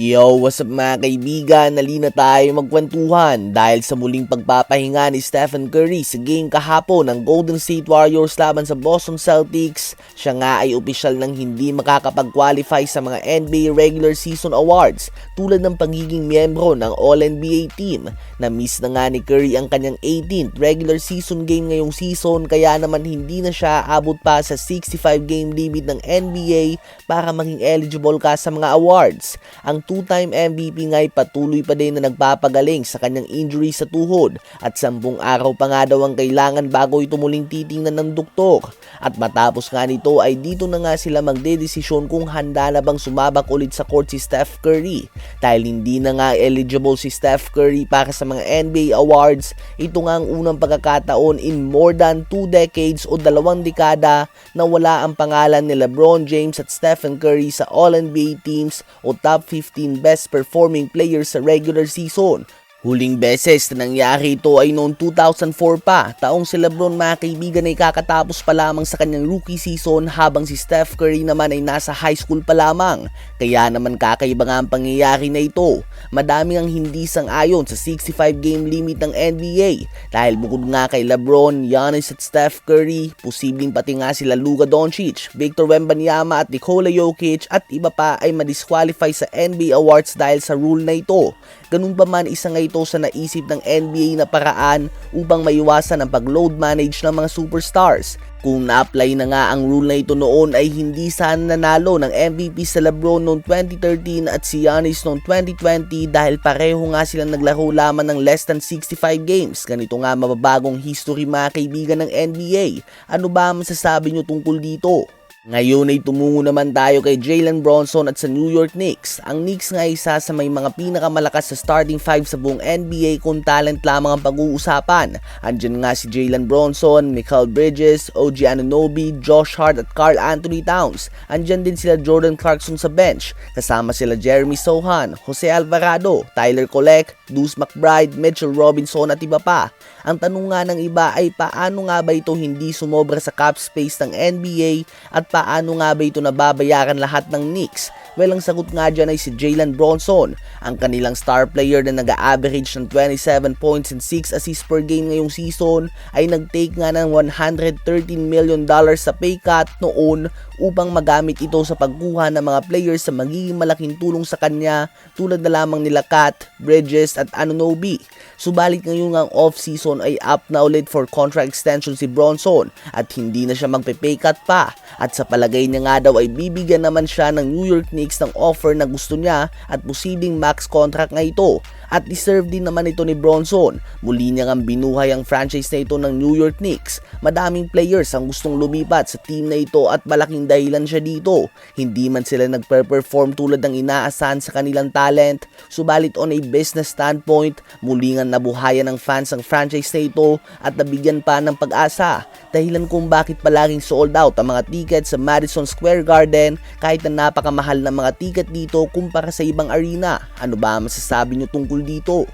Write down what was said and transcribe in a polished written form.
Yo, what's up mga kaibigan? Nalina tayo magkwentuhan dahil sa muling pagpapahinga ni Stephen Curry sa game kahapon ng Golden State Warriors laban sa Boston Celtics. Siya nga ay opisyal ng hindi makakapag-qualify sa mga NBA regular season awards tulad ng pagiging miyembro ng All-NBA team. Na-miss na nga ni Curry ang kanyang 18th regular season game ngayong season kaya naman hindi na siya abot pa sa 65 game limit ng NBA para maging eligible ka sa mga awards. Ang two-time MVP nga ay patuloy pa din na nagpapagaling sa kanyang injury sa tuhod at 10 araw pa nga daw ang kailangan bago ito muling titingnan ng doktor. At matapos nga nito ay dito na nga sila magdedesisyon kung handa na bang sumabak ulit sa court si Steph Curry. Dahil hindi na nga eligible si Steph Curry para sa mga NBA awards, ito nga ang unang pagkakataon in more than 2 decades o 2 dekada na wala ang pangalan ni LeBron James at Stephen Curry sa All-NBA teams o top 15 best performing players sa regular season. Huling beses na nangyari ito ay noong 2004 pa, taong si LeBron mga kaibigan ay kakatapos pa lamang sa kanyang rookie season habang si Steph Curry naman ay nasa high school pa lamang. Kaya naman kakaiba nga ang pangyayari na ito. Madami ang hindi sang-ayon sa 65 game limit ng NBA dahil bukod nga kay LeBron, Giannis at Steph Curry, posibleng pati nga sila Luka Doncic, Victor Wembanyama at Nikola Jokic at iba pa ay madisqualify sa NBA awards dahil sa rule na ito. Ganun pa man isa nga ito sa naisip ng NBA na paraan upang maiwasan ang pag-load manage ng mga superstars. Kung na-apply na nga ang rule na ito noon ay hindi sana nanalo ng MVP sa LeBron noong 2013 at si Giannis noong 2020 dahil pareho nga silang naglaro lamang ng less than 65 games. Ganito nga mababagong history mga kaibigan ng NBA. Ano ba masasabi nyo tungkol dito? Ngayon ay tumungo naman tayo kay Jalen Brunson at sa New York Knicks. Ang Knicks nga isa sa may mga pinakamalakas sa starting 5 sa buong NBA kung talent lamang ang pag-uusapan. Andyan nga si Jalen Brunson, Mikal Bridges, OG Anunoby, Josh Hart at Karl Anthony Towns. Andyan din sila Jordan Clarkson sa bench. Kasama sila Jeremy Sohan, Jose Alvarado, Tyler Kolek, Deuce McBride, Mitchell Robinson at iba pa. Ang tanong nga ng iba ay paano nga ba ito hindi sumobra sa cap space ng NBA at paano nga ba ito nababayaran lahat ng Knicks? Well, ang sagot nga dyan ay si Jalen Brunson, ang kanilang star player na nag-average ng 27 points and 6 assists per game ngayong season ay nag-take nga ng $113 million sa pay cut noon upang magamit ito sa pagkuha ng mga players sa magiging malaking tulong sa kanya tulad na lamang nila Kat, Bridges at Anunoby. Subalit ngayon ang off-season ay up na ulit for contract extension si Brunson at hindi na siya magpe-pay cut pa at sa palagay niya nga daw ay bibigyan naman siya ng New York Knicks ng offer na gusto niya at posibleng max contract nga ito. At deserve din naman ito ni Brunson. Muli niya nga binuhay ang franchise na ito ng New York Knicks. Madaming players ang gustong lumipat sa team na ito at malaking dahilan siya dito. Hindi man sila nagpe-perform tulad ng inaasahan sa kanilang talent. Subalit on a business standpoint, muli nga nabuhayan ng fans ang franchise na ito at nabigyan pa ng pag-asa. Dahilan kung bakit palaging sold out ang mga tickets sa Madison Square Garden kahit na napakamahal ng mga ticket dito kumpara sa ibang arena. Ano ba masasabi nyo tungkol dito?